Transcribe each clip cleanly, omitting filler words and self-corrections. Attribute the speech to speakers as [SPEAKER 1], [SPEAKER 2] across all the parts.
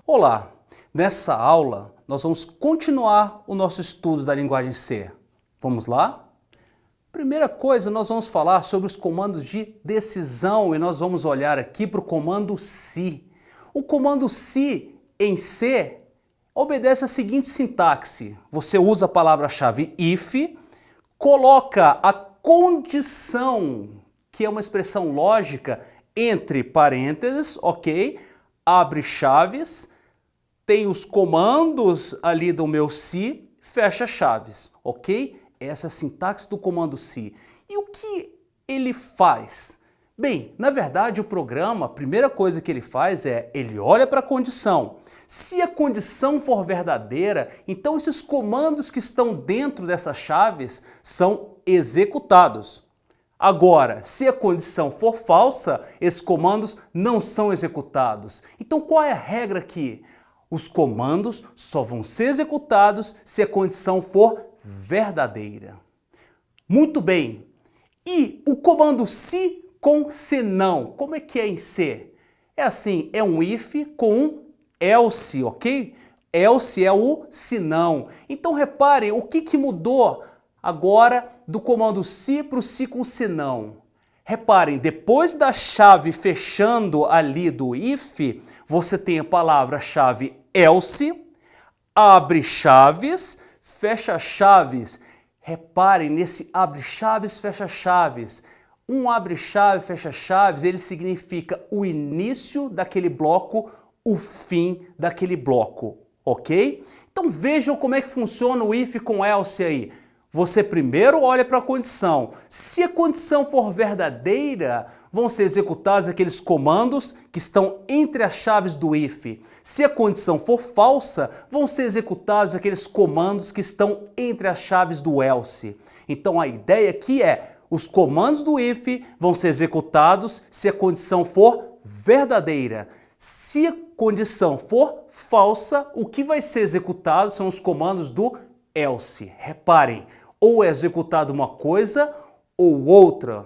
[SPEAKER 1] Olá! Nessa aula, nós vamos continuar o nosso estudo da linguagem C. Vamos lá? Primeira coisa, nós vamos falar sobre os comandos de decisão e nós vamos olhar aqui para o comando se. O comando se em C obedece a seguinte sintaxe. Você usa a palavra-chave if, coloca a condição, que é uma expressão lógica, entre parênteses, ok? Abre chaves, tem os comandos ali do meu se, fecha chaves, ok? Essa é a sintaxe do comando se. E o que ele faz? Bem, na verdade o programa, a primeira coisa que ele faz é, ele olha para a condição. Se a condição for verdadeira, então esses comandos que estão dentro dessas chaves são executados. Agora, se a condição for falsa, esses comandos não são executados. Então qual é a regra aqui? Os comandos só vão ser executados se a condição for verdadeira. Muito bem. E o comando se com senão, como é que é em C? É assim, é um if com um else, ok? Else é o senão. Então reparem, o que mudou agora do comando se para o se com senão? Reparem, depois da chave fechando ali do if, você tem a palavra-chave else, abre chaves, fecha chaves. Reparem nesse abre chaves, fecha chaves. Um abre chave, fecha chaves, ele significa o início daquele bloco, o fim daquele bloco, ok? Então vejam como é que funciona o if com else aí. Você primeiro olha para a condição. Se a condição for verdadeira, vão ser executados aqueles comandos que estão entre as chaves do if. Se a condição for falsa, vão ser executados aqueles comandos que estão entre as chaves do else. Então a ideia aqui é, os comandos do if vão ser executados se a condição for verdadeira. Se a condição for falsa, o que vai ser executado são os comandos do else. Reparem, ou é executado uma coisa ou outra.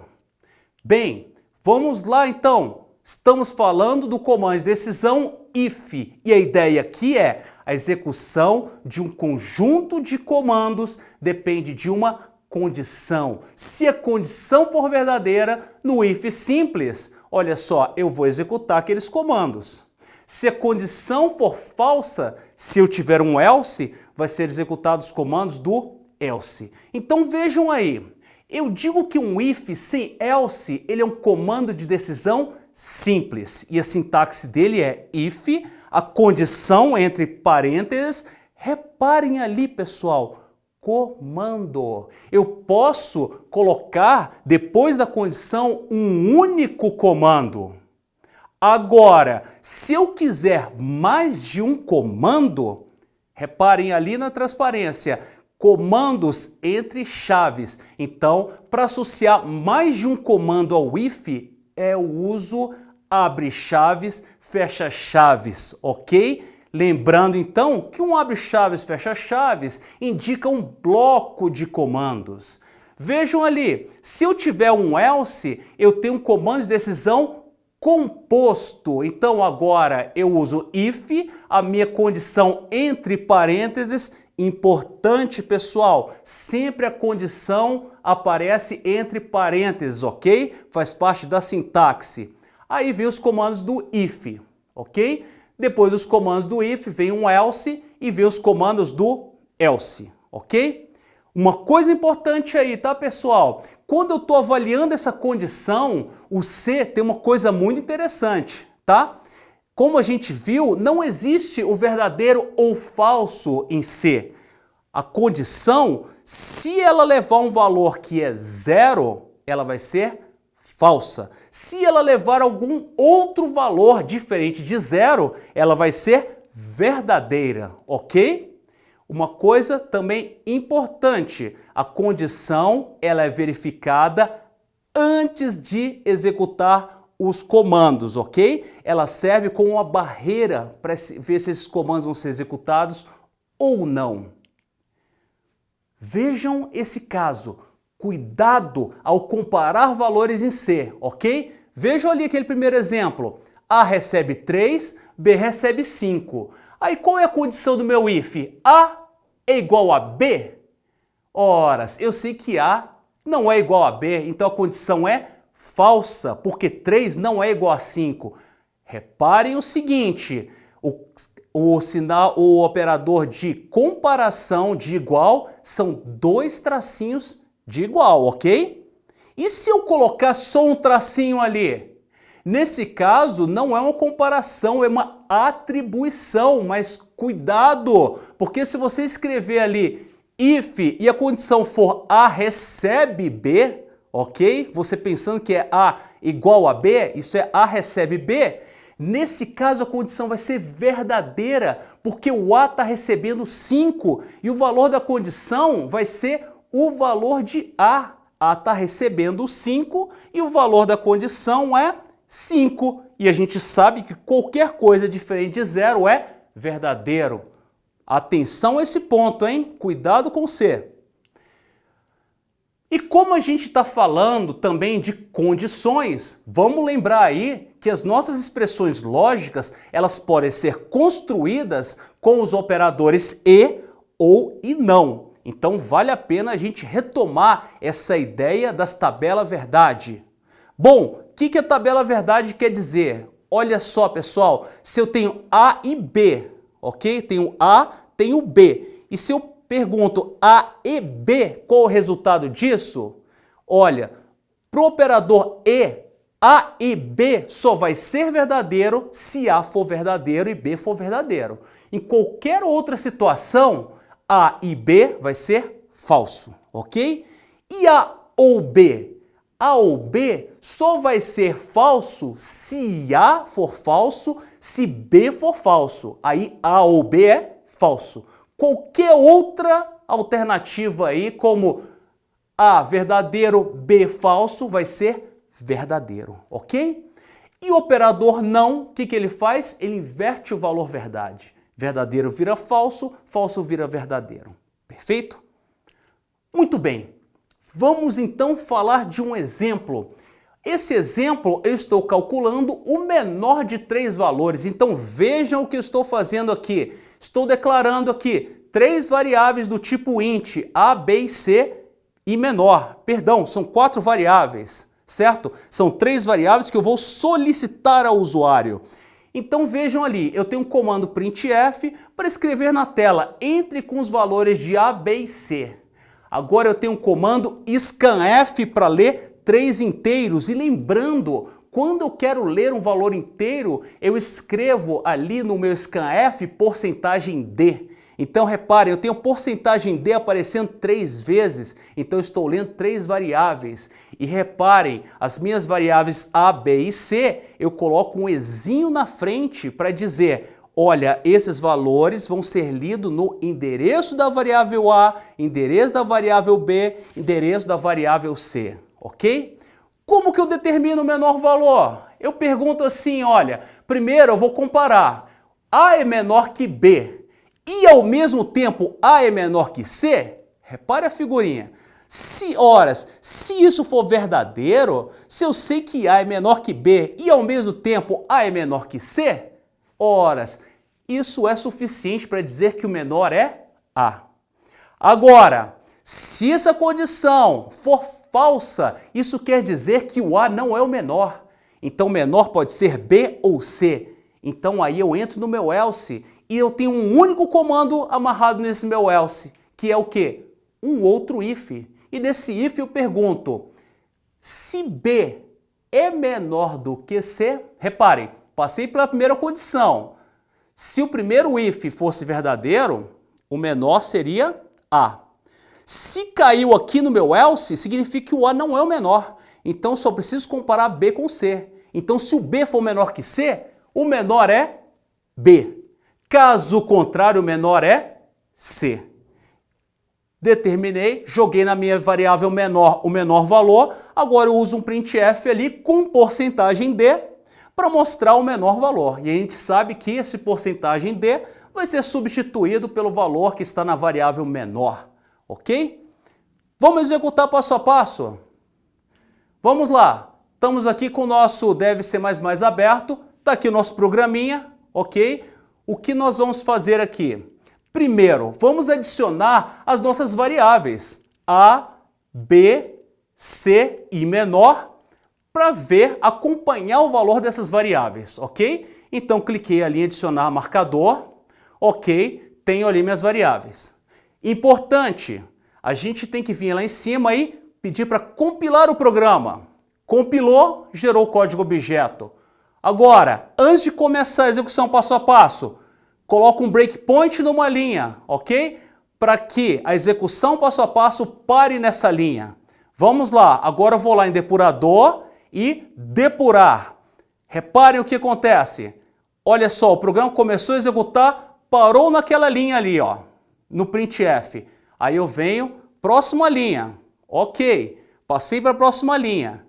[SPEAKER 1] Bem, vamos lá então. Estamos falando do comando de decisão if. E a ideia aqui é a execução de um conjunto de comandos depende de uma condição. Se a condição for verdadeira, no if simples, olha só, eu vou executar aqueles comandos. Se a condição for falsa, se eu tiver um else, vai ser executados os comandos do else. Então vejam aí, eu digo que um if sem else, ele é um comando de decisão simples. E a sintaxe dele é if, a condição entre parênteses. Reparem ali, pessoal, comando. Eu posso colocar depois da condição um único comando. Agora, se eu quiser mais de um comando, reparem ali na transparência, comandos entre chaves. Então, para associar mais de um comando ao if, é o uso abre chaves, fecha chaves, ok? Lembrando então que um abre chaves, fecha chaves indica um bloco de comandos. Vejam ali, se eu tiver um else, eu tenho um comando de decisão composto. Então agora eu uso if, a minha condição entre parênteses. Importante, pessoal, sempre a condição aparece entre parênteses, ok? Faz parte da sintaxe. Aí vem os comandos do if, ok? Depois dos comandos do if vem um else e vem os comandos do else, ok? Uma coisa importante aí, tá, pessoal? Quando eu estou avaliando essa condição, o C tem uma coisa muito interessante, tá? Como a gente viu, não existe o verdadeiro ou falso em C. A condição, se ela levar um valor que é zero, ela vai ser falsa. Se ela levar algum outro valor diferente de zero, ela vai ser verdadeira, ok? Uma coisa também importante, a condição ela é verificada antes de executar os comandos, ok? Ela serve como uma barreira para ver se esses comandos vão ser executados ou não. Vejam esse caso. Cuidado ao comparar valores em C, ok? Vejam ali aquele primeiro exemplo. A recebe 3, B recebe 5. Aí qual é a condição do meu if? A é igual a B? Ora, eu sei que A não é igual a B, então a condição é falsa, porque 3 não é igual a 5. Reparem o seguinte, o operador de comparação de igual são dois tracinhos de igual, ok? E se eu colocar só um tracinho ali? Nesse caso, não é uma comparação, é uma atribuição, mas cuidado, porque se você escrever ali if e a condição for A recebe B, ok? Você pensando que é A igual a B, isso é A recebe B. Nesse caso, a condição vai ser verdadeira, porque o A está recebendo 5 e o valor da condição vai ser o valor de A. A está recebendo 5 e o valor da condição é 5. E a gente sabe que qualquer coisa diferente de 0 é verdadeiro. Atenção a esse ponto, hein? Cuidado com o C. E como a gente está falando também de condições, vamos lembrar aí que as nossas expressões lógicas, elas podem ser construídas com os operadores e ou e não. Então vale a pena a gente retomar essa ideia das tabelas verdade. Bom, o que a tabela verdade quer dizer? Olha só, pessoal, se eu tenho A e B, ok? Tenho A, tenho B. E se eu pergunto A e B, qual o resultado disso? Olha, para o operador E, A e B só vai ser verdadeiro se A for verdadeiro e B for verdadeiro. Em qualquer outra situação, A e B vai ser falso, ok? E A ou B? A ou B só vai ser falso se A for falso, se B for falso. Aí A ou B é falso. Qualquer outra alternativa aí, como A verdadeiro, B falso, vai ser verdadeiro, ok? E o operador não, o que ele faz? Ele inverte o valor verdade. Verdadeiro vira falso, falso vira verdadeiro. Perfeito? Muito bem. Vamos então falar de um exemplo. Esse exemplo eu estou calculando o menor de 3 valores. Então vejam o que eu estou fazendo aqui. Estou declarando aqui 3 variáveis do tipo int, A, B e C e menor. Perdão, são 4 variáveis, certo? São 3 variáveis que eu vou solicitar ao usuário. Então vejam ali, eu tenho um comando printf para escrever na tela entre com os valores de A, B e C. Agora eu tenho um comando scanf para ler 3 inteiros. E lembrando, quando eu quero ler um valor inteiro, eu escrevo ali no meu scanf porcentagem D. Então reparem, eu tenho porcentagem D aparecendo 3 vezes, então eu estou lendo 3 variáveis. E reparem, as minhas variáveis A, B e C, eu coloco um ezinho na frente para dizer: olha, esses valores vão ser lidos no endereço da variável A, endereço da variável B, endereço da variável C, ok? Como que eu determino o menor valor? Eu pergunto assim, olha, primeiro eu vou comparar. A é menor que B e ao mesmo tempo A é menor que C? Repare a figurinha. Se isso for verdadeiro, se eu sei que A é menor que B e ao mesmo tempo A é menor que C, isso é suficiente para dizer que o menor é A. Agora, se essa condição for falsa, isso quer dizer que o A não é o menor. Então o menor pode ser B ou C. Então aí eu entro no meu else e eu tenho um único comando amarrado nesse meu else, que é o quê? Um outro if. E nesse if eu pergunto, se B é menor do que C, reparem, passei pela primeira condição. Se o primeiro if fosse verdadeiro, o menor seria A. Se caiu aqui no meu else, significa que o A não é o menor. Então só preciso comparar B com C. Então se o B for menor que C, o menor é B. Caso contrário, o menor é C. Determinei, joguei na minha variável menor o menor valor, agora eu uso um printf ali com porcentagem D para mostrar o menor valor. E a gente sabe que esse porcentagem D vai ser substituído pelo valor que está na variável menor, ok? Vamos executar passo a passo? Vamos lá, estamos aqui com o nosso Dev C++ aberto, está aqui o nosso programinha, ok? O que nós vamos fazer aqui? Primeiro, vamos adicionar as nossas variáveis A, B, C e menor para acompanhar o valor dessas variáveis, ok? Então, cliquei ali em adicionar marcador, ok, tenho ali minhas variáveis. Importante, a gente tem que vir lá em cima e pedir para compilar o programa. Compilou, gerou o código objeto. Agora, antes de começar a execução passo a passo, coloca um breakpoint numa linha, ok? Para que a execução passo a passo pare nessa linha. Vamos lá, agora eu vou lá em depurador e depurar. Reparem o que acontece. Olha só, o programa começou a executar, parou naquela linha ali, ó, no printf. Aí eu venho, próxima linha. Ok, passei para a próxima linha.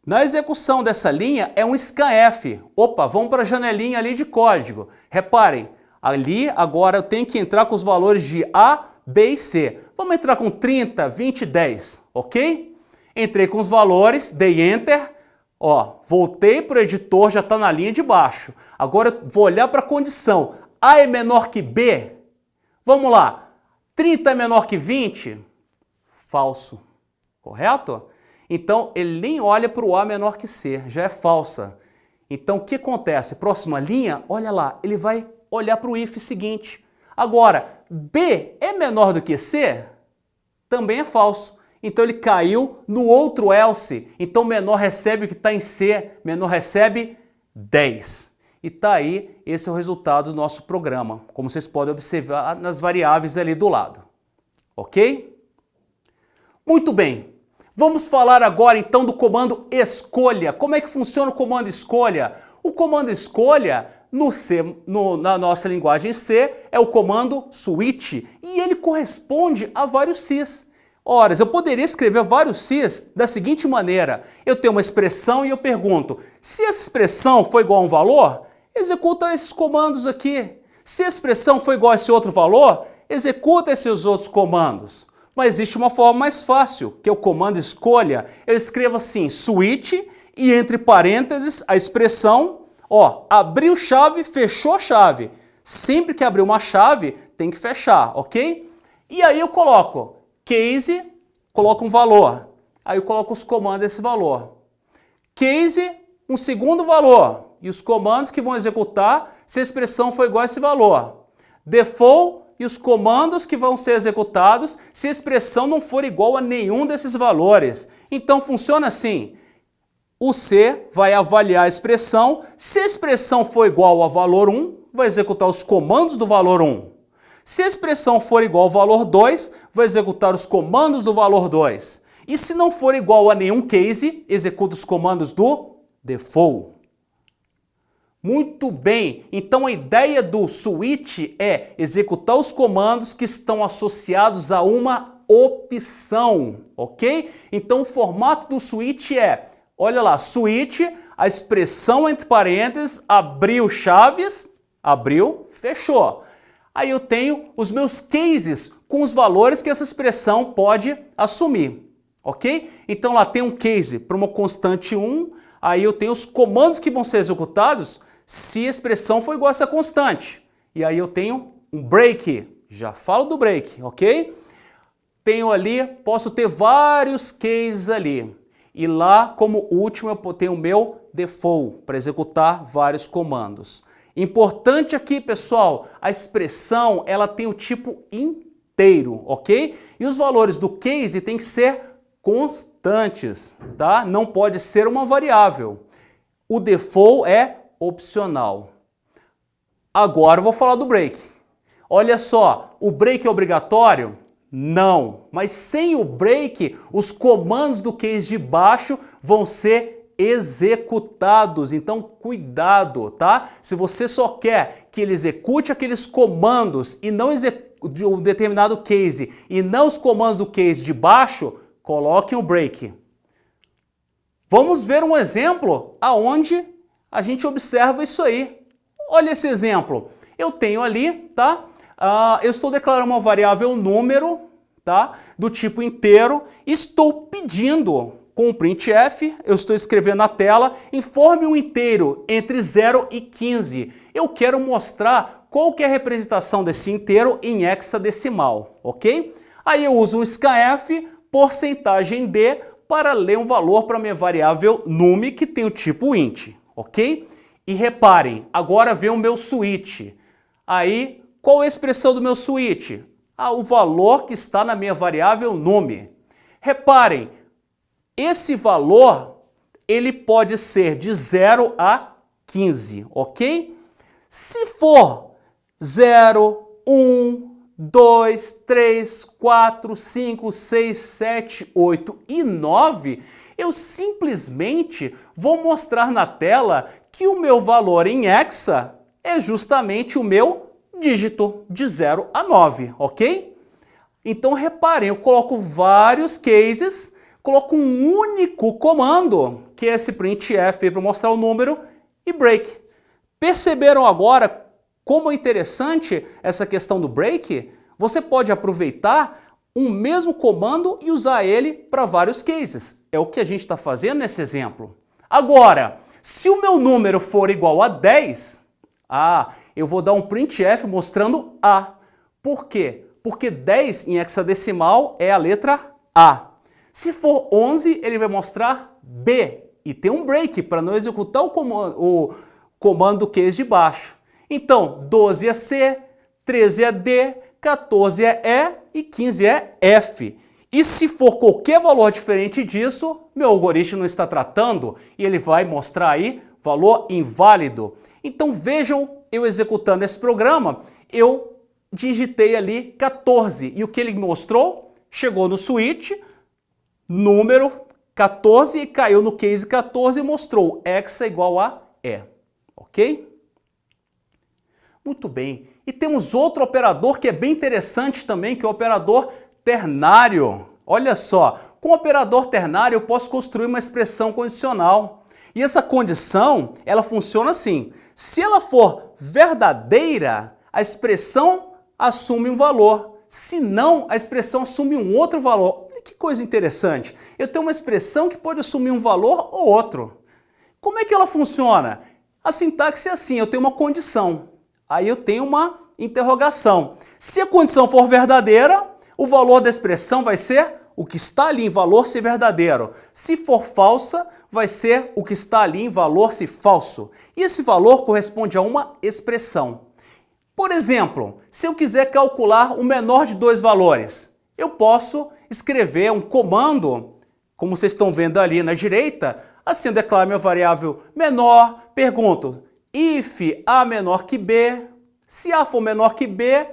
[SPEAKER 1] Na execução dessa linha é um scanf. Opa, vamos para a janelinha ali de código. Reparem, ali agora eu tenho que entrar com os valores de A, B e C. Vamos entrar com 30, 20, 10, ok? Entrei com os valores, dei Enter. Ó, voltei para o editor, já está na linha de baixo. Agora eu vou olhar para a condição. A é menor que B? Vamos lá. 30 é menor que 20? Falso. Correto? Então, ele nem olha para o A menor que C, já é falsa. Então, o que acontece? Próxima linha, olha lá, ele vai olhar para o if seguinte. Agora, B é menor do que C? Também é falso. Então, ele caiu no outro else. Então, menor recebe o que está em C, menor recebe 10. E tá aí, esse é o resultado do nosso programa, como vocês podem observar nas variáveis ali do lado. Ok? Muito bem. Vamos falar agora então do comando escolha. Como é que funciona o comando escolha? O comando escolha na nossa linguagem C é o comando switch e ele corresponde a vários Cs. Ora, eu poderia escrever vários Cs da seguinte maneira. Eu tenho uma expressão e eu pergunto, se essa expressão for igual a um valor, executa esses comandos aqui. Se a expressão for igual a esse outro valor, executa esses outros comandos. Mas existe uma forma mais fácil, que é o comando escolha. Eu escrevo assim, switch, e entre parênteses a expressão, ó, abriu chave, fechou chave. Sempre que abrir uma chave, tem que fechar, ok? E aí eu coloco case, coloco um valor. Aí eu coloco os comandos desse valor. Case, um segundo valor. E os comandos que vão executar se a expressão for igual a esse valor. Default e os comandos que vão ser executados se a expressão não for igual a nenhum desses valores. Então funciona assim. O C vai avaliar a expressão. Se a expressão for igual a valor 1, vai executar os comandos do valor 1. Se a expressão for igual ao valor 2, vai executar os comandos do valor 2. E se não for igual a nenhum case, executa os comandos do default. Muito bem, então a ideia do switch é executar os comandos que estão associados a uma opção, ok? Então o formato do switch é, olha lá, switch, a expressão entre parênteses, abriu chaves, abriu, fechou. Aí eu tenho os meus cases com os valores que essa expressão pode assumir, ok? Então lá tem um case para uma constante 1, aí eu tenho os comandos que vão ser executados se a expressão for igual a essa constante. E aí eu tenho um break, já falo do break, ok? Tenho ali, posso ter vários cases ali. E lá, como último, eu tenho o meu default para executar vários comandos. Importante aqui, pessoal, a expressão ela tem o tipo inteiro, ok? E os valores do case têm que ser constantes, tá? Não pode ser uma variável. O default é opcional. Agora eu vou falar do break. Olha só, o break é obrigatório? Não, mas sem o break, os comandos do case de baixo vão ser executados. Então, cuidado, tá? Se você só quer que ele execute aqueles comandos e não de um determinado case e não os comandos do case de baixo, coloque o break. Vamos ver um exemplo aonde a gente observa isso aí. Olha esse exemplo. Eu tenho ali, tá? Eu estou declarando uma variável número, tá? Do tipo inteiro. Estou pedindo com o printf, eu estou escrevendo na tela, informe um inteiro entre 0 e 15. Eu quero mostrar qual que é a representação desse inteiro em hexadecimal, ok? Aí eu uso um scanf, porcentagem D, para ler um valor para minha variável num que tem o tipo int, ok? E reparem, agora vem o meu switch. Aí, qual é a expressão do meu switch? O valor que está na minha variável num. Reparem, esse valor, ele pode ser de 0 a 15, ok? Se for 0, 1, 2, 3, 4, 5, 6, 7, 8 e 9, eu simplesmente vou mostrar na tela que o meu valor em hexa é justamente o meu dígito de 0 a 9, ok? Então reparem, eu coloco vários cases, coloco um único comando, que é esse printf para mostrar o número, e break. Perceberam agora como é interessante essa questão do break? Você pode aproveitar um mesmo comando e usar ele para vários cases. É o que a gente está fazendo nesse exemplo. Agora, se o meu número for igual a 10, eu vou dar um printf mostrando A. Por quê? Porque 10 em hexadecimal é a letra A. Se for 11, ele vai mostrar B. E tem um break para não executar o comando case de baixo. Então, 12 é C, 13 é D, 14 é E e 15 é F. E se for qualquer valor diferente disso, meu algoritmo não está tratando e ele vai mostrar aí valor inválido. Então vejam eu executando esse programa, eu digitei ali 14 e o que ele mostrou? Chegou no switch, número 14 e caiu no case 14 e mostrou hexa igual a E. Ok? Muito bem. E temos outro operador que é bem interessante também, que é o operador ternário. Olha só, com o operador ternário eu posso construir uma expressão condicional. E essa condição, ela funciona assim. Se ela for verdadeira, a expressão assume um valor. Se não, a expressão assume um outro valor. Olha que coisa interessante. Eu tenho uma expressão que pode assumir um valor ou outro. Como é que ela funciona? A sintaxe é assim, eu tenho uma condição. Aí eu tenho uma interrogação. Se a condição for verdadeira, o valor da expressão vai ser o que está ali em valor se verdadeiro. Se for falsa, vai ser o que está ali em valor se falso. E esse valor corresponde a uma expressão. Por exemplo, se eu quiser calcular o menor de dois valores, eu posso escrever um comando, como vocês estão vendo ali na direita, assim eu declaro minha variável menor, pergunto, if A menor que B, se A for menor que B,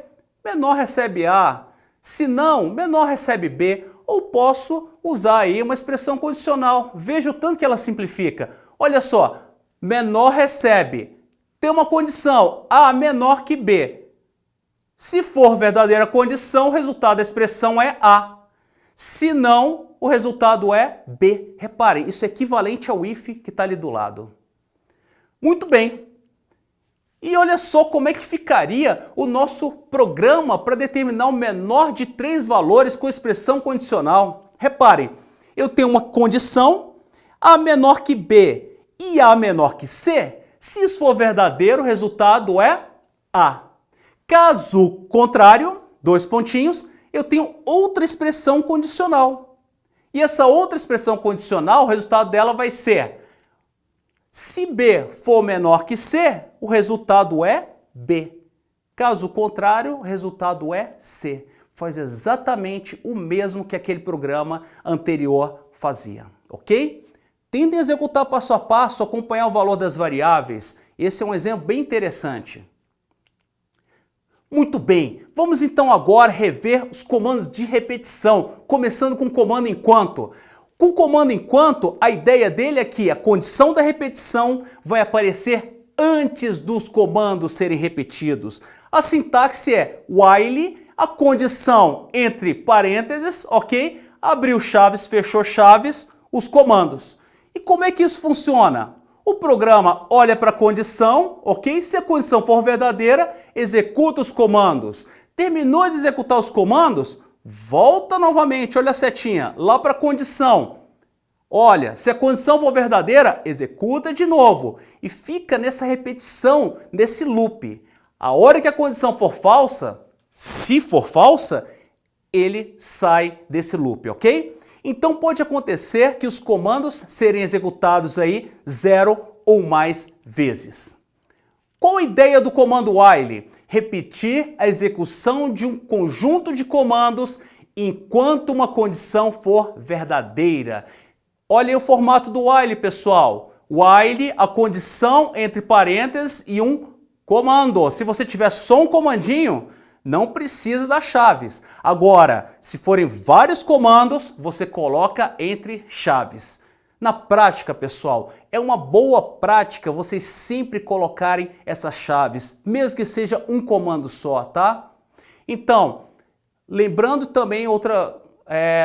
[SPEAKER 1] menor recebe A, se não, menor recebe B, ou posso usar aí uma expressão condicional. Veja o tanto que ela simplifica. Olha só, menor recebe, tem uma condição, A menor que B. Se for verdadeira condição, o resultado da expressão é A. Se não, o resultado é B. Reparem, isso é equivalente ao if que está ali do lado. Muito bem. E olha só como é que ficaria o nosso programa para determinar o menor de 3 valores com expressão condicional. Reparem, eu tenho uma condição, A menor que B e A menor que C. Se isso for verdadeiro, o resultado é A. Caso contrário, 2 pontinhos, eu tenho outra expressão condicional. E essa outra expressão condicional, o resultado dela vai ser, se B for menor que C, o resultado é B. Caso contrário, o resultado é C. Faz exatamente o mesmo que aquele programa anterior fazia, ok? Tentem executar passo a passo, acompanhar o valor das variáveis. Esse é um exemplo bem interessante. Muito bem, vamos então agora rever os comandos de repetição, começando com o comando enquanto. Com o comando enquanto, a ideia dele é que a condição da repetição vai aparecer antes dos comandos serem repetidos. A sintaxe é while, a condição entre parênteses, ok? Abriu chaves, fechou chaves, os comandos. E como é que isso funciona? O programa olha para a condição, ok? Se a condição for verdadeira, executa os comandos. Terminou de executar os comandos, volta novamente, olha a setinha, lá para a condição. Olha, se a condição for verdadeira, executa de novo e fica nessa repetição, nesse loop. A hora que a condição for falsa, se for falsa, ele sai desse loop, ok? Então pode acontecer que os comandos serem executados aí 0 ou mais vezes. Qual a ideia do comando while? Repetir a execução de um conjunto de comandos enquanto uma condição for verdadeira. Olha aí o formato do while, pessoal. While, a condição entre parênteses e um comando. Se você tiver só um comandinho, não precisa das chaves. Agora, se forem vários comandos, você coloca entre chaves. Na prática, pessoal, é uma boa prática vocês sempre colocarem essas chaves, mesmo que seja um comando só, tá? Então, lembrando também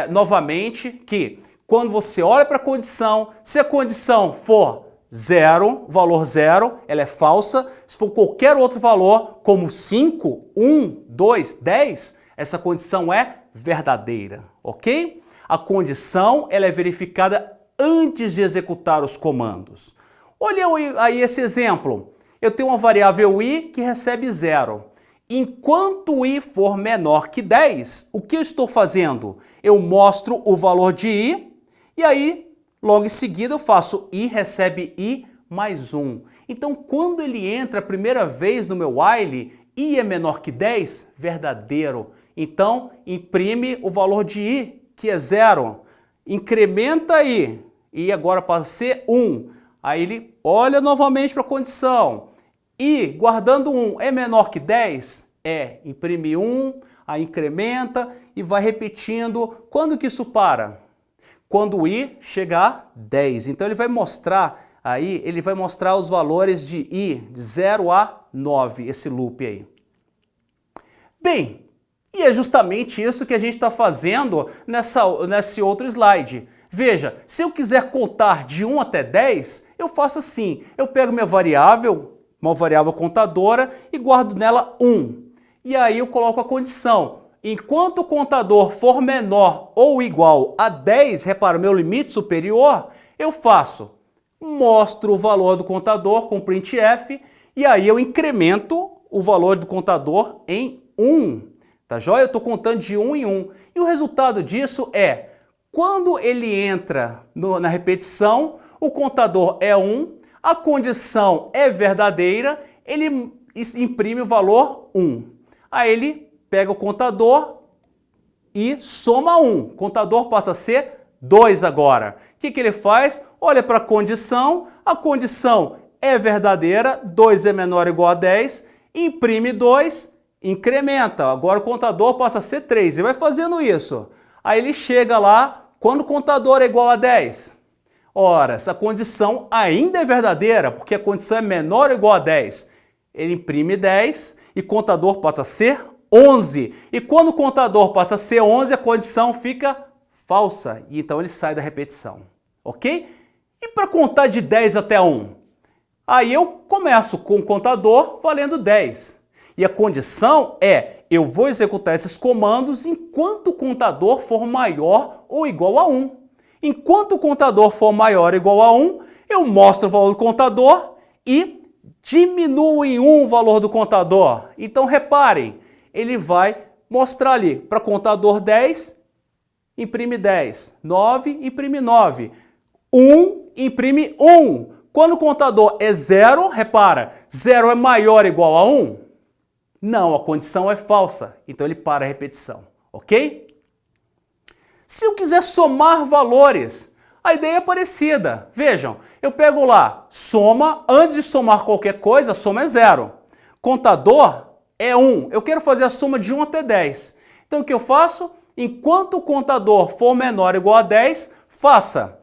[SPEAKER 1] novamente que quando você olha para a condição, se a condição for 0, valor 0, ela é falsa. Se for qualquer outro valor, como 5, 1, 2, 10, essa condição é verdadeira, ok? A condição ela é verificada antes de executar os comandos. Olha aí esse exemplo. Eu tenho uma variável i que recebe 0. Enquanto i for menor que 10, o que eu estou fazendo? Eu mostro o valor de i e aí, logo em seguida, eu faço i recebe i mais 1. Então, quando ele entra a primeira vez no meu while, i é menor que 10, verdadeiro. Então, imprime o valor de i, que é 0. Incrementa i, e agora passa a ser 1. Aí ele olha novamente para a condição. I, guardando 1, é menor que 10? É. Imprime 1, aí incrementa e vai repetindo. Quando que isso para? Quando i chegar a 10. Então ele vai mostrar aí, ele vai mostrar os valores de i, de 0 a 9, esse loop aí. Bem, e é justamente isso que a gente está fazendo nesse outro slide. Veja, se eu quiser contar de 1 até 10, eu faço assim. Eu pego minha variável, uma variável contadora, e guardo nela 1. E aí eu coloco a condição. Enquanto o contador for menor ou igual a 10, repara, o meu limite superior, eu mostro o valor do contador com printf, e aí eu incremento o valor do contador em 1. Tá joia? Eu estou contando de 1 em 1. E o resultado disso é, quando ele entra na repetição, o contador é 1, a condição é verdadeira, ele imprime o valor 1. Aí ele pega o contador e soma 1. O contador passa a ser 2 agora. O que ele faz? Olha para a condição é verdadeira, 2 é menor ou igual a 10, imprime 2, incrementa. Agora o contador passa a ser 3 e vai fazendo isso. Aí ele chega lá, quando o contador é igual a 10. Ora, essa condição ainda é verdadeira, porque a condição é menor ou igual a 10. Ele imprime 10 e o contador passa a ser 11. E quando o contador passa a ser 11, a condição fica falsa. E então ele sai da repetição. Ok? E para contar de 10 até 1? Aí eu começo com o contador valendo 10. E a condição é, eu vou executar esses comandos enquanto o contador for maior ou igual a 1. Enquanto o contador for maior ou igual a 1, eu mostro o valor do contador e diminuo em 1 o valor do contador. Então reparem, ele vai mostrar ali, para contador 10, imprime 10, 9, imprime 9, 1, imprime 1. Quando o contador é 0, repara, 0 é maior ou igual a 1? Não, a condição é falsa, então ele para a repetição, ok? Se eu quiser somar valores, a ideia é parecida. Vejam, eu pego lá, soma, antes de somar qualquer coisa, a soma é 0. Contador é 1, eu quero fazer a soma de 1 até 10. Então o que eu faço? Enquanto o contador for menor ou igual a 10, faça.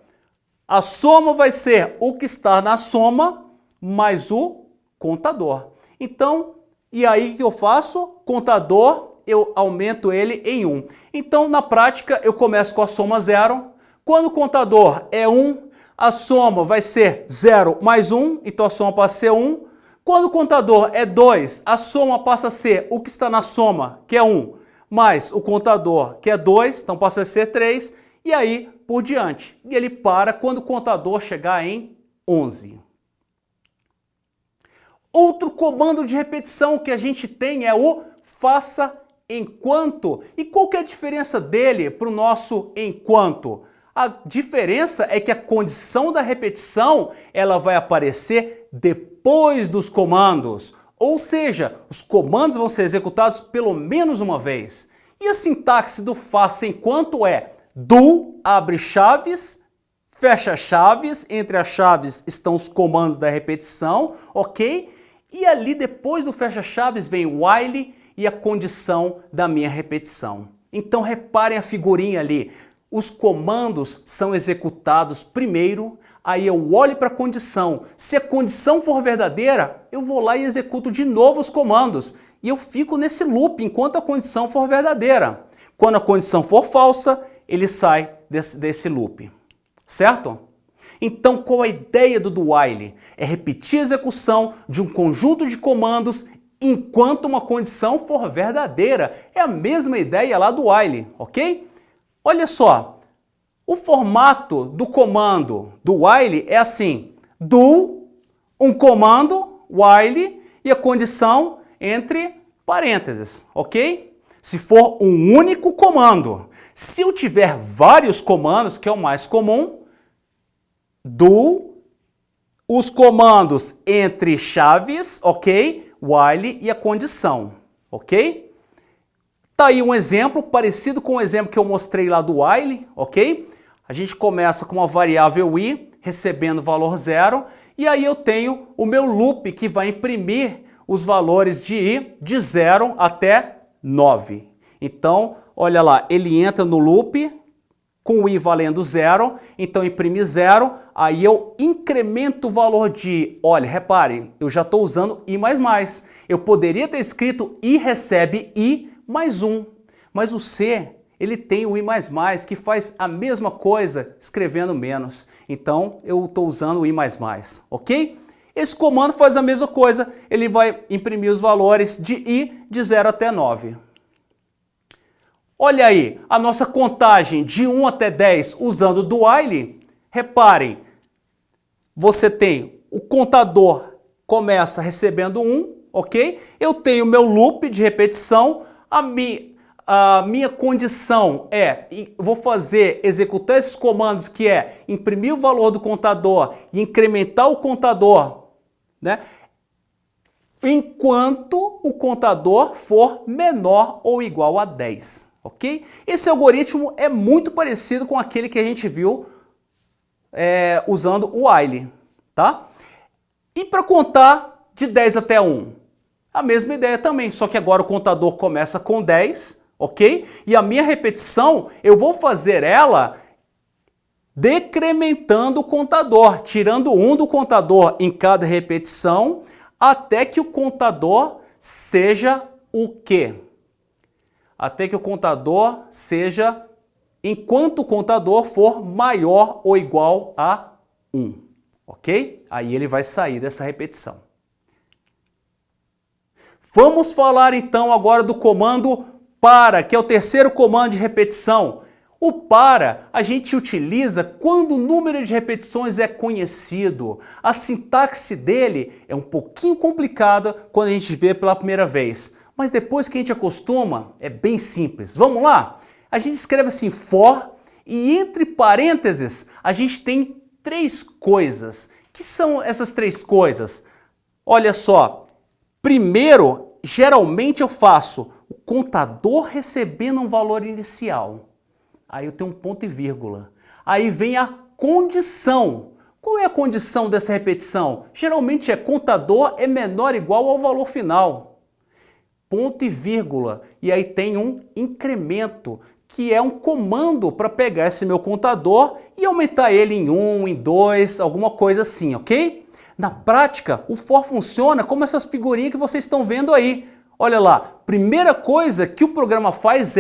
[SPEAKER 1] A soma vai ser o que está na soma mais o contador. Então, e aí o que eu faço? Contador, eu aumento ele em 1. Então, na prática, eu começo com a soma 0. Quando o contador é 1, a soma vai ser 0 mais 1, então a soma passa a ser 1. Quando o contador é 2, a soma passa a ser o que está na soma, que é 1, mais o contador, que é 2, então passa a ser 3. e aí por diante. E ele para quando o contador chegar em 11. Outro comando de repetição que a gente tem é o faça enquanto. E qual que é a diferença dele para o nosso enquanto? A diferença é que a condição da repetição ela vai aparecer depois dos comandos. Ou seja, os comandos vão ser executados pelo menos uma vez. E a sintaxe do faça enquanto é do, abre chaves, fecha chaves, entre as chaves estão os comandos da repetição, ok? E ali depois do fecha chaves vem o while e a condição da minha repetição. Então reparem a figurinha ali. Os comandos são executados primeiro, aí eu olho para a condição. Se a condição for verdadeira, eu vou lá e executo de novo os comandos. E eu fico nesse loop enquanto a condição for verdadeira. Quando a condição for falsa, ele sai desse loop. Certo? Então, qual a ideia do while? É repetir a execução de um conjunto de comandos enquanto uma condição for verdadeira. É a mesma ideia lá do while, ok? Olha só, o formato do comando do while é assim, do, um comando, while, e a condição entre parênteses, ok? Se for um único comando. Se eu tiver vários comandos, que é o mais comum, do, os comandos entre chaves, ok? While e a condição, ok? Tá aí um exemplo parecido com o exemplo que eu mostrei lá do while, ok? A gente começa com uma variável i, recebendo valor 0, e aí eu tenho o meu loop que vai imprimir os valores de i de 0 até 9. Então, olha lá, ele entra no loop com o i valendo 0, então imprime 0, aí eu incremento o valor de i. Olha, reparem, eu já estou usando i++. Eu poderia ter escrito i recebe i mais 1, mas o C, ele tem o i++, que faz a mesma coisa escrevendo menos. Então, eu estou usando o i++, ok? Esse comando faz a mesma coisa, ele vai imprimir os valores de i de 0 até 9. Olha aí, a nossa contagem de 1 até 10 usando do while. Reparem, você tem o contador começa recebendo 1, ok? Eu tenho meu loop de repetição. A minha condição é, vou executar esses comandos que é imprimir o valor do contador e incrementar o contador, né? Enquanto o contador for menor ou igual a 10, ok? Esse algoritmo é muito parecido com aquele que a gente viu usando o while, tá? E para contar de 10 até 1? A mesma ideia também, só que agora o contador começa com 10, ok? E a minha repetição, eu vou fazer ela decrementando o contador, tirando 1 do contador em cada repetição, até que o contador seja o quê? Até que o contador seja, enquanto o contador for maior ou igual a 1, ok? Aí ele vai sair dessa repetição. Vamos falar então agora do comando para, que é o terceiro comando de repetição. O para a gente utiliza quando o número de repetições é conhecido. A sintaxe dele é um pouquinho complicada quando a gente vê pela primeira vez, mas depois que a gente acostuma, é bem simples. Vamos lá? A gente escreve assim for e entre parênteses a gente tem 3 coisas. Que são essas 3 coisas? Olha só. Primeiro, geralmente eu faço o contador recebendo um valor inicial. Aí eu tenho um ponto e vírgula. Aí vem a condição. Qual é a condição dessa repetição? Geralmente é contador é menor ou igual ao valor final. Ponto e vírgula. E aí tem um incremento, que é um comando para pegar esse meu contador e aumentar ele em 1, em 2, alguma coisa assim, ok? Na prática, o for funciona como essas figurinhas que vocês estão vendo aí. Olha lá, primeira coisa que o programa faz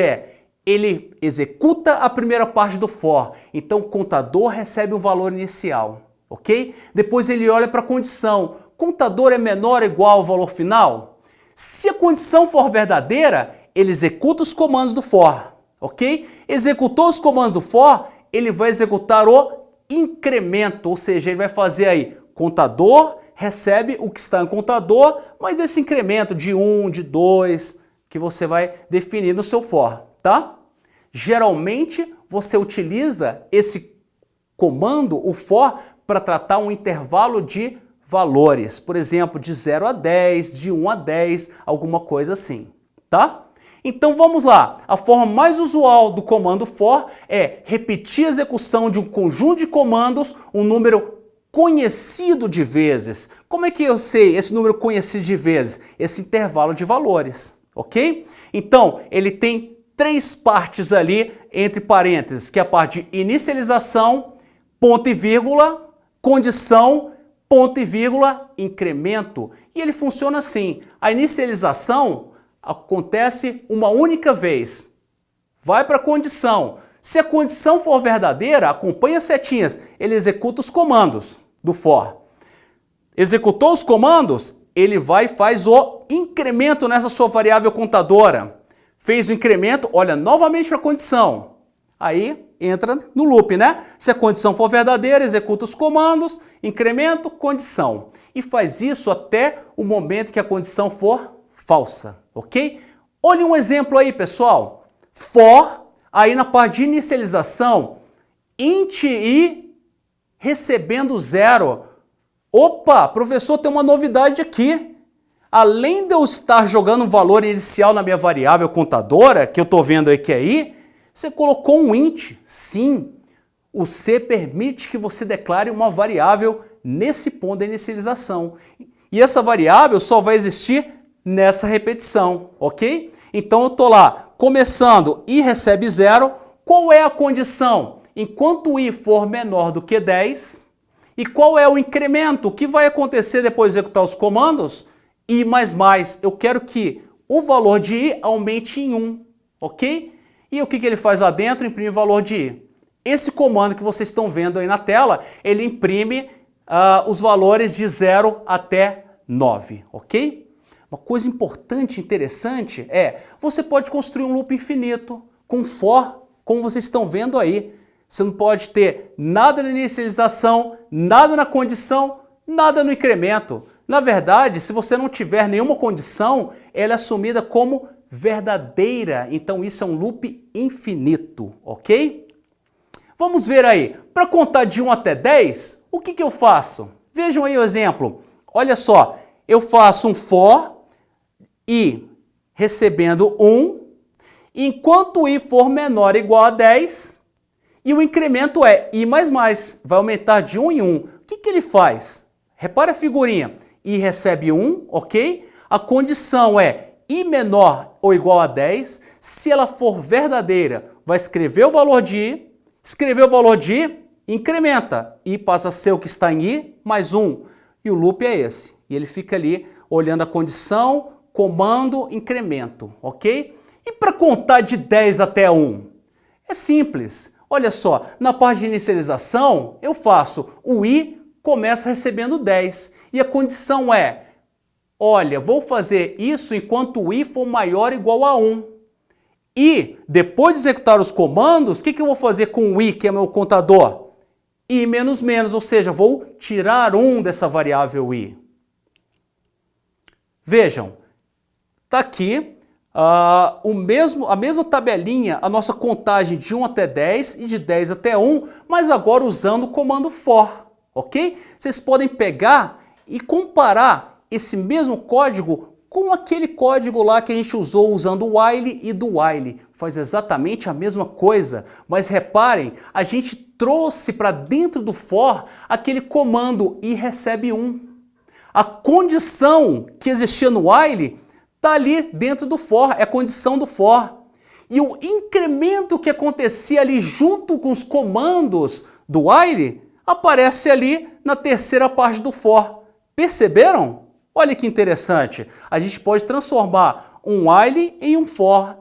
[SPEAKER 1] ele executa a primeira parte do for. Então o contador recebe um valor inicial, ok? Depois ele olha para a condição. Contador é menor ou igual ao valor final? Se a condição for verdadeira, ele executa os comandos do for, ok? Executou os comandos do for, ele vai executar o incremento, ou seja, ele vai fazer aí contador, recebe o que está no contador, mas esse incremento de 1, de 2, que você vai definir no seu for, tá? Geralmente você utiliza esse comando, o for, para tratar um intervalo de valores, por exemplo, de 0 a 10, de 1 a 10, alguma coisa assim, tá? Então vamos lá, a forma mais usual do comando for é repetir a execução de um conjunto de comandos, um número conhecido de vezes. Como é que eu sei esse número conhecido de vezes? Esse intervalo de valores, ok? Então, ele tem 3 partes ali, entre parênteses, que é a parte de inicialização, ponto e vírgula, condição, ponto e vírgula, incremento. E ele funciona assim, a inicialização acontece uma única vez, vai para a condição. Se a condição for verdadeira, acompanha as setinhas, ele executa os comandos do for. Executou os comandos, ele vai e faz o incremento nessa sua variável contadora. Fez o incremento, olha novamente para a condição. Aí entra no loop, né? Se a condição for verdadeira, executa os comandos, incremento, condição. E faz isso até o momento que a condição for falsa, ok? Olha um exemplo aí, pessoal. For, aí na parte de inicialização, int i recebendo 0. Opa, professor, tem uma novidade aqui. Além de eu estar jogando um valor inicial na minha variável contadora, que eu estou vendo aí que é i, você colocou um int. Sim, o C permite que você declare uma variável nesse ponto da inicialização. E essa variável só vai existir nessa repetição, ok? Então eu estou lá, começando, i recebe 0. Qual é a condição? Enquanto i for menor do que 10. E qual é o incremento? O que vai acontecer depois de executar os comandos? I mais mais. Eu quero que o valor de i aumente em 1, ok? E o que ele faz lá dentro? Imprime o valor de i. Esse comando que vocês estão vendo aí na tela, ele imprime os valores de 0 até 9, ok? Uma coisa importante, interessante é, você pode construir um loop infinito com for, como vocês estão vendo aí. Você não pode ter nada na inicialização, nada na condição, nada no incremento. Na verdade, se você não tiver nenhuma condição, ela é assumida como verdadeira. Então isso é um loop infinito, ok? Vamos ver aí. Para contar de 1 até 10, o que eu faço? Vejam aí o exemplo. Olha só, eu faço um for i recebendo 1, enquanto i for menor ou igual a 10, e o incremento é i mais mais, vai aumentar de 1 em 1. O que ele faz? Repara a figurinha, i recebe 1, ok? A condição é i menor ou igual a 10, se ela for verdadeira, vai escrever o valor de i, escrever o valor de i, incrementa, i passa a ser o que está em i mais 1, e o loop é esse. E ele fica ali olhando a condição, comando, incremento, ok? E para contar de 10 até 1? É simples. Olha só, na parte de inicialização, eu faço o i começa recebendo 10. E a condição é, olha, vou fazer isso enquanto o i for maior ou igual a 1. E, depois de executar os comandos, o que eu vou fazer com o i, que é meu contador? I menos menos, ou seja, vou tirar 1 dessa variável i. Vejam, está aqui a mesma tabelinha, a nossa contagem de 1 até 10 e de 10 até 1, mas agora usando o comando for, ok? Vocês podem pegar e comparar esse mesmo código com aquele código lá que a gente usou usando o while e do while. Faz exatamente a mesma coisa, mas reparem, a gente trouxe para dentro do for aquele comando i recebe 1. A condição que existia no while está ali dentro do for, é a condição do for. E o incremento que acontecia ali junto com os comandos do while aparece ali na terceira parte do for. Perceberam? Olha que interessante. A gente pode transformar um while em um for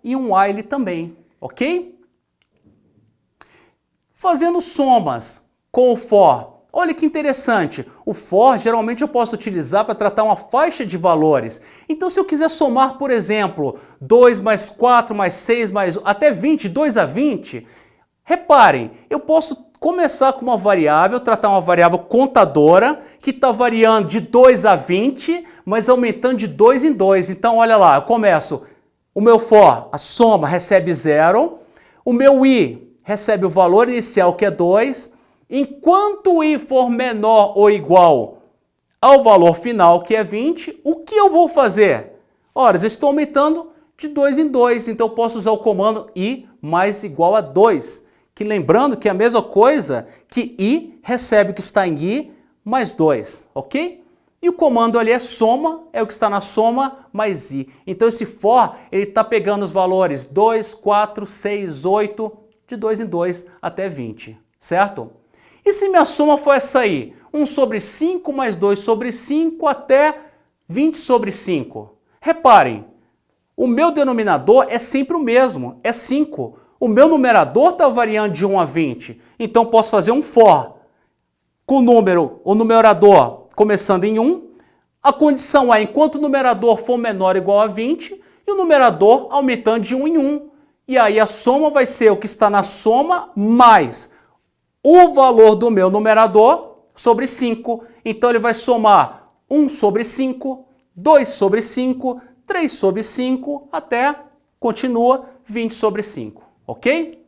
[SPEAKER 1] em um while também, ok? Fazendo somas com o for, Olha que interessante, o for geralmente eu posso utilizar para tratar uma faixa de valores. Então se eu quiser somar, por exemplo, 2 mais 4 mais 6 mais até 20, 2 a 20, reparem, eu posso começar com uma variável, tratar uma variável contadora, que está variando de 2 a 20, mas aumentando de 2 em 2. Então olha lá, eu começo, o meu for, a soma recebe 0, o meu i recebe o valor inicial que é 2, enquanto o i for menor ou igual ao valor final, que é 20, o que eu vou fazer? Ora, eu estou aumentando de 2 em 2, então eu posso usar o comando i mais igual a 2, que lembrando que é a mesma coisa que i recebe o que está em i mais 2, ok? E o comando ali é soma, é o que está na soma mais i. Então esse for, ele está pegando os valores 2, 4, 6, 8, de 2 em 2 até 20, certo? E se minha soma for essa aí, 1 sobre 5 mais 2 sobre 5 até 20 sobre 5. Reparem, o meu denominador é sempre o mesmo, é 5. O meu numerador está variando de 1 a 20. Então posso fazer um for com o numerador começando em 1. A condição é enquanto o numerador for menor ou igual a 20 e o numerador aumentando de 1 em 1. E aí a soma vai ser o que está na soma mais o valor do meu numerador sobre 5. Então ele vai somar 1 sobre 5, 2 sobre 5, 3 sobre 5, até, continua, 20 sobre 5, ok?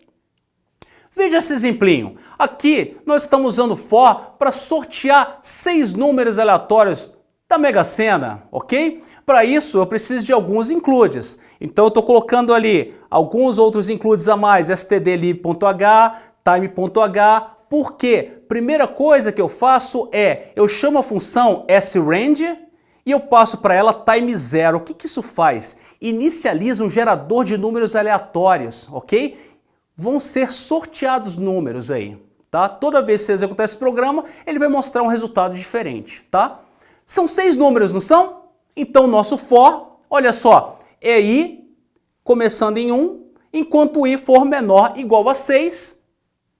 [SPEAKER 1] Veja esse exemplinho. Aqui nós estamos usando for para sortear 6 números aleatórios da Mega Sena, ok? Para isso eu preciso de alguns includes. Então eu estou colocando ali alguns outros includes a mais, stdlib.h, time.h. Por quê? Primeira coisa que eu faço é, eu chamo a função srange e eu passo para ela time 0. O que isso faz? Inicializa um gerador de números aleatórios, ok? Vão ser sorteados números aí, tá? Toda vez que você executar esse programa, ele vai mostrar um resultado diferente, tá? São 6 números, não são? Então, nosso for, olha só, é i começando em 1, enquanto o i for menor ou igual a 6,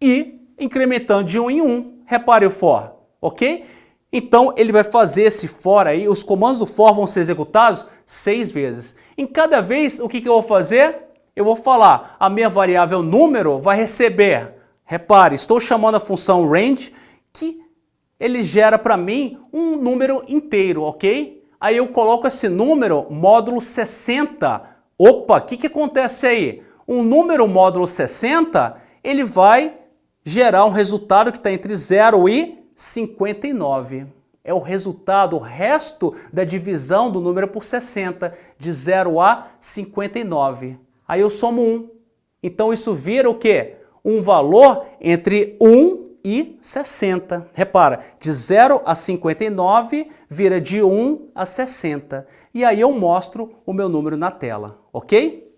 [SPEAKER 1] e incrementando de 1 em 1. Repare o for, ok? Então, ele vai fazer esse for aí, os comandos do for vão ser executados 6 vezes. Em cada vez, o que eu vou fazer? Eu vou falar, a minha variável número vai receber, repare, estou chamando a função range, que ele gera para mim um número inteiro, ok? Aí eu coloco esse número módulo 60. Opa, o que acontece aí? Um número módulo 60, ele vai gerar um resultado que está entre 0 e 59. É o resultado, o resto da divisão do número por 60, de 0 a 59. Aí eu somo 1. Então isso vira o quê? Um valor entre 1 e 60. Repara, de 0 a 59 vira de 1 a 60. E aí eu mostro o meu número na tela, ok?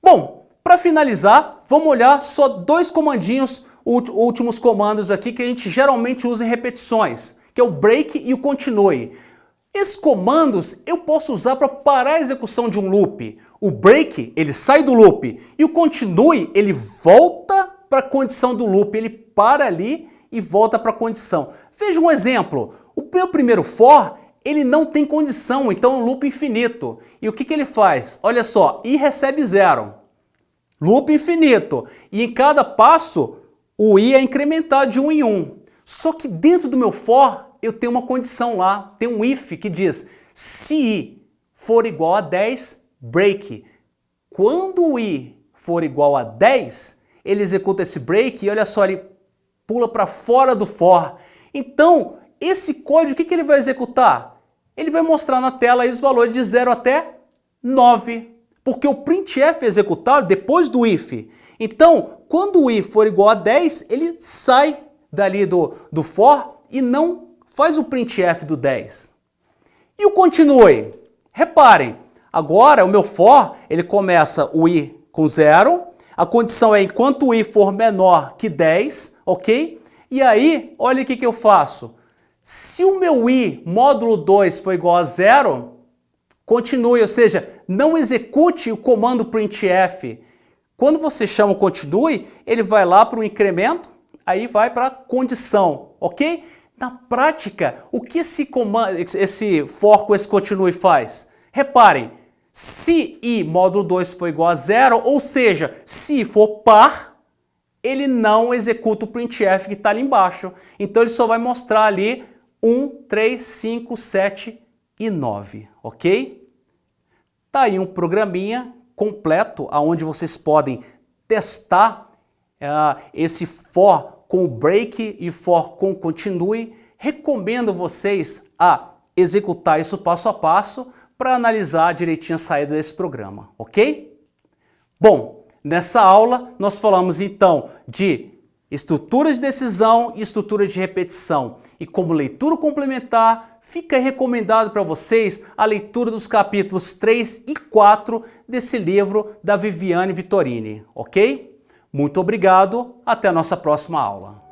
[SPEAKER 1] Bom, para finalizar, vamos olhar só 2 comandinhos, últimos comandos aqui que a gente geralmente usa em repetições, que é o break e o continue. Esses comandos eu posso usar para parar a execução de um loop. O break, ele sai do loop, e o continue, ele volta para a condição do loop, ele para ali e volta para a condição. Veja um exemplo, o meu primeiro for, ele não tem condição, então é um loop infinito. E o que ele faz? Olha só, i recebe 0, loop infinito, e em cada passo o i é incrementado de 1 em 1. Só que dentro do meu for, eu tenho uma condição lá, tem um if que diz, se i for igual a 10, break. Quando o i for igual a 10, ele executa esse break e olha só, ele pula para fora do for. Então, esse código, o que ele vai executar? Ele vai mostrar na tela aí os valores de 0 até 9, porque o printf é executado depois do if. Então, quando o i for igual a 10, ele sai dali do for e não faz o printf do 10. E o continue? Reparem, agora o meu for, ele começa o i com 0, a condição é enquanto o i for menor que 10, ok? E aí, olha o que eu faço. Se o meu i módulo 2 for igual a 0, continue, ou seja, não execute o comando printf. Quando você chama o continue, ele vai lá para o incremento, aí vai para condição, ok? Na prática, o que esse for com esse continue faz? Reparem, se i módulo 2 for igual a 0, ou seja, se for par, ele não executa o printf que está ali embaixo. Então ele só vai mostrar ali 1, 3, 5, 7 e 9, ok? Tá aí um programinha completo, onde vocês podem testar esse for com o break e for com o continue. Recomendo vocês a executar isso passo a passo para analisar direitinho a saída desse programa, ok? Bom, nessa aula nós falamos então de estrutura de decisão e estrutura de repetição. E como leitura complementar, fica recomendado para vocês a leitura dos capítulos 3 e 4 desse livro da Viviane Vittorini, ok? Muito obrigado, até a nossa próxima aula.